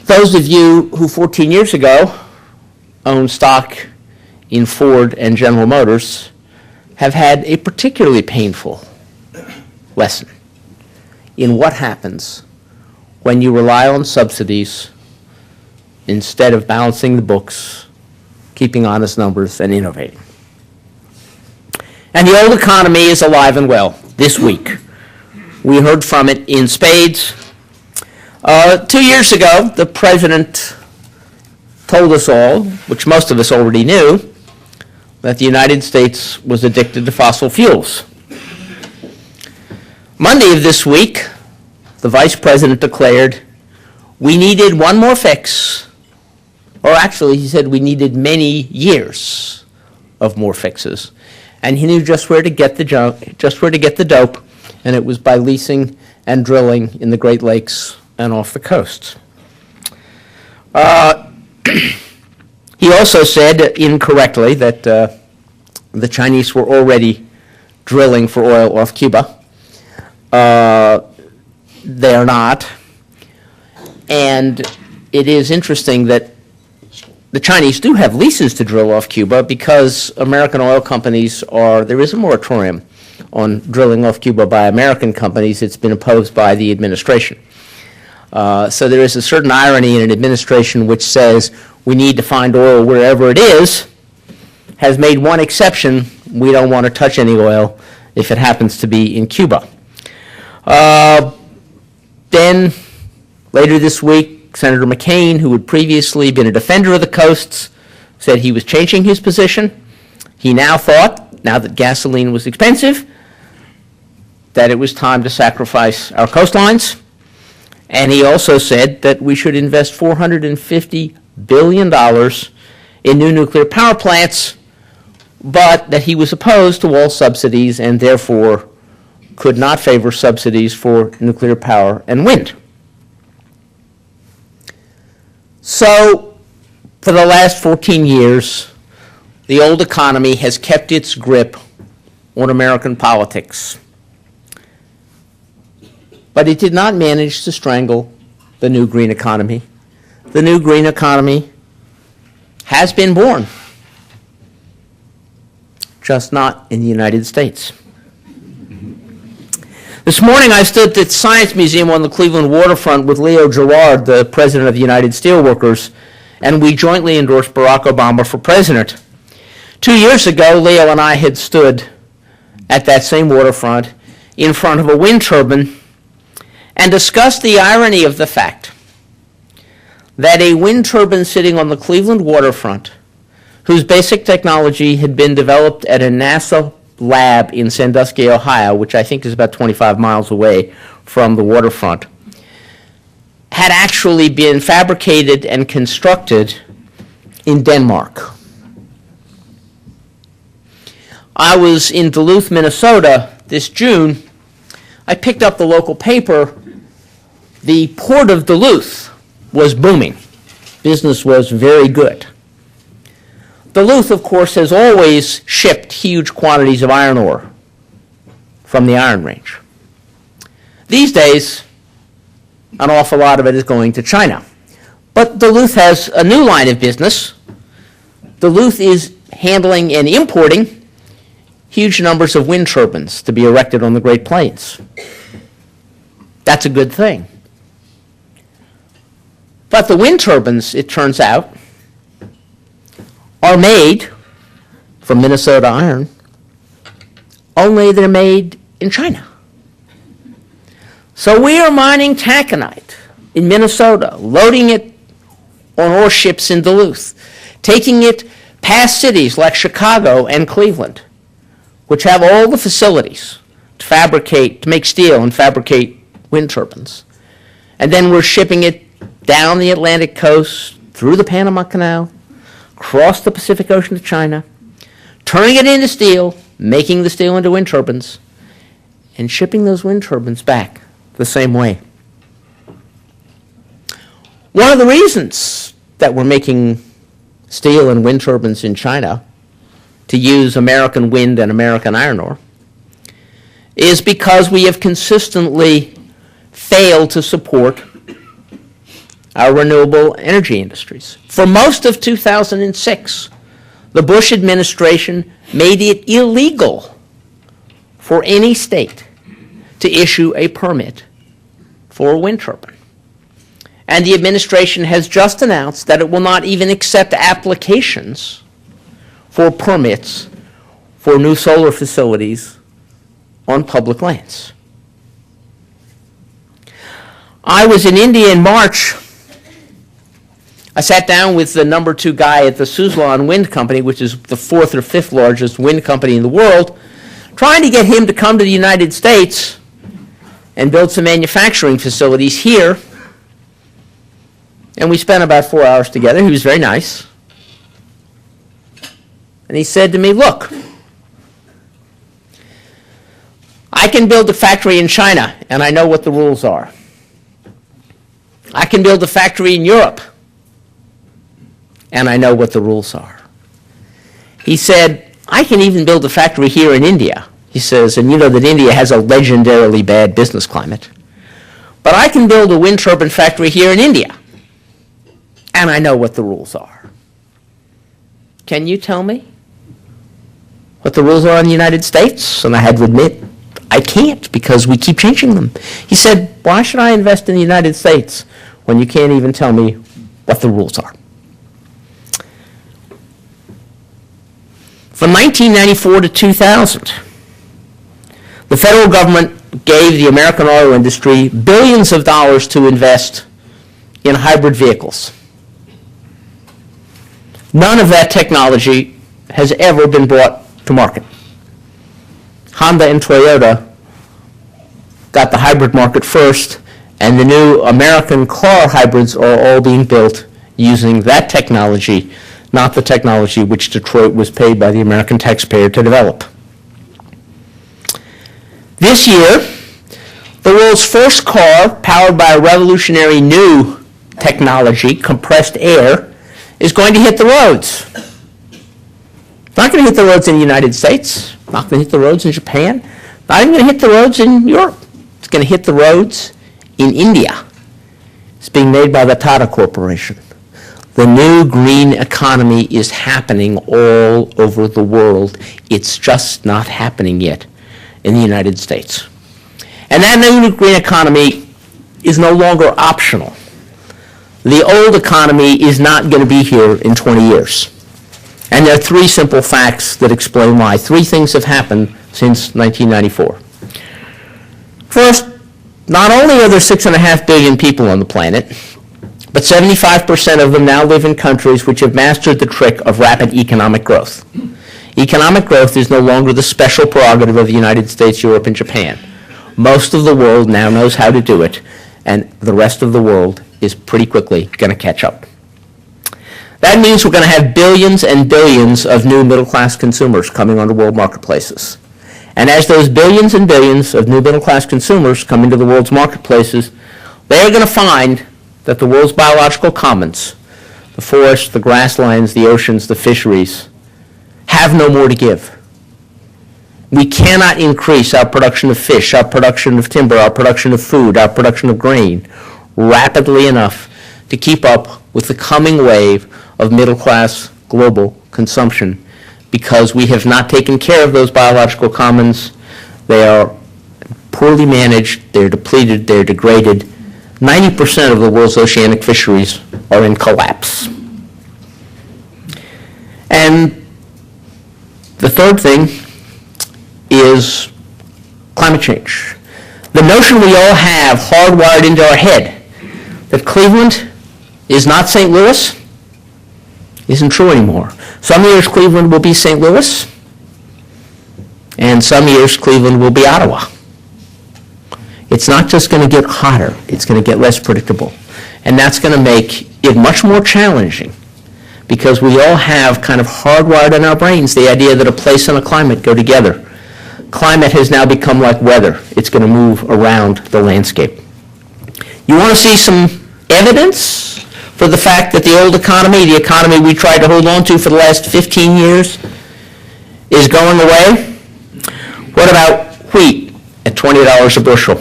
Those of you who 14 years ago owned stock in Ford and General Motors have had a particularly painful lesson in what happens when you rely on subsidies instead of balancing the books, keeping honest numbers, and innovating. And the old economy is alive and well this week. We heard from it in spades. 2 years ago, the president told us all, which most of us already knew, that the United States was addicted to fossil fuels. Monday of this week, the vice president declared we needed one more fix, or actually he said we needed many years of more fixes, and he knew just where to get the dope, and it was by leasing and drilling in the Great Lakes and off the coast. He also said incorrectly that the Chinese were already drilling for oil off Cuba. They are not. And it is interesting that the Chinese do have leases to drill off Cuba because American oil companies there is a moratorium on drilling off Cuba by American companies. It's been opposed by the administration. So there is a certain irony in an administration which says we need to find oil wherever it is, has made one exception: we don't want to touch any oil if it happens to be in Cuba. Then, later this week, Senator McCain, who had previously been a defender of the coasts, said he was changing his position. He now thought, now that gasoline was expensive, that it was time to sacrifice our coastlines. And he also said that we should invest $450 billion in new nuclear power plants, but that he was opposed to all subsidies and therefore could not favor subsidies for nuclear power and wind. So, for the last 14 years, the old economy has kept its grip on American politics. But it did not manage to strangle the new green economy. The new green economy has been born, just not in the United States. This morning I stood at the Science Museum on the Cleveland waterfront with Leo Gerard, the president of the United Steelworkers, and we jointly endorsed Barack Obama for president. 2 years ago, Leo and I had stood at that same waterfront in front of a wind turbine and discussed the irony of the fact that a wind turbine sitting on the Cleveland waterfront, whose basic technology had been developed at a NASA lab in Sandusky, Ohio, which I think is about 25 miles away from the waterfront, had actually been fabricated and constructed in Denmark. I was in Duluth, Minnesota this June. I picked up the local paper. The port of Duluth was booming. Business was very good. Duluth, of course, has always shipped huge quantities of iron ore from the Iron Range. These days, an awful lot of it is going to China. But Duluth has a new line of business. Duluth is handling and importing huge numbers of wind turbines to be erected on the Great Plains. That's a good thing. But the wind turbines, it turns out, are made from Minnesota iron, only they're made in China. So we are mining taconite in Minnesota, loading it on ore ships in Duluth, taking it past cities like Chicago and Cleveland, which have all the facilities to make steel and fabricate wind turbines. And then we're shipping it down the Atlantic coast, through the Panama Canal, across the Pacific Ocean to China, turning it into steel, making the steel into wind turbines, and shipping those wind turbines back the same way. One of the reasons that we're making steel and wind turbines in China to use American wind and American iron ore is because we have consistently failed to support our renewable energy industries. For most of 2006, the Bush administration made it illegal for any state to issue a permit for a wind turbine. And the administration has just announced that it will not even accept applications for permits for new solar facilities on public lands. I was in India in March. I sat down with the number 2 guy at the Suzlon Wind Company, which is the 4th or 5th largest wind company in the world, trying to get him to come to the United States and build some manufacturing facilities here. And we spent about 4 hours together. He was very nice. And he said to me, look, I can build a factory in China, and I know what the rules are. I can build a factory in Europe, and I know what the rules are. He said, I can even build a factory here in India. He says, and you know that India has a legendarily bad business climate. But I can build a wind turbine factory here in India, and I know what the rules are. Can you tell me what the rules are in the United States? And I had to admit, I can't, because we keep changing them. He said, why should I invest in the United States when you can't even tell me what the rules are? From 1994 to 2000, the federal government gave the American auto industry billions of dollars to invest in hybrid vehicles. None of that technology has ever been brought to market. Honda and Toyota got the hybrid market first, and the new American car hybrids are all being built using that technology, not the technology which Detroit was paid by the American taxpayer to develop. This year, the world's first car, powered by a revolutionary new technology, compressed air, is going to hit the roads. It's not going to hit the roads in the United States, not going to hit the roads in Japan, not even going to hit the roads in Europe. It's going to hit the roads in India. It's being made by the Tata Corporation. The new green economy is happening all over the world. It's just not happening yet in the United States. And that new green economy is no longer optional. The old economy is not going to be here in 20 years. And there are 3 simple facts that explain why. 3 things have happened since 1994. First, not only are there 6.5 billion people on the planet, but 75% of them now live in countries which have mastered the trick of rapid economic growth. Economic growth is no longer the special prerogative of the United States, Europe, and Japan. Most of the world now knows how to do it, and the rest of the world is pretty quickly going to catch up. That means we're going to have billions and billions of new middle-class consumers coming onto world marketplaces. And as those billions and billions of new middle-class consumers come into the world's marketplaces, they're going to find that the world's biological commons, the forests, the grasslands, the oceans, the fisheries, have no more to give. We cannot increase our production of fish, our production of timber, our production of food, our production of grain rapidly enough to keep up with the coming wave of middle-class global consumption, because we have not taken care of those biological commons. They are poorly managed, they're depleted, they're degraded. 90% of the world's oceanic fisheries are in collapse. And the third thing is climate change. The notion we all have hardwired into our head that Cleveland is not St. Louis isn't true anymore. Some years Cleveland will be St. Louis, and some years Cleveland will be Ottawa. It's not just going to get hotter, it's going to get less predictable. And that's going to make it much more challenging, because we all have kind of hardwired in our brains the idea that a place and a climate go together. Climate has now become like weather. It's going to move around the landscape. You want to see some evidence for the fact that the old economy, the economy we tried to hold on to for the last 15 years, is going away? What about wheat at $20 a bushel?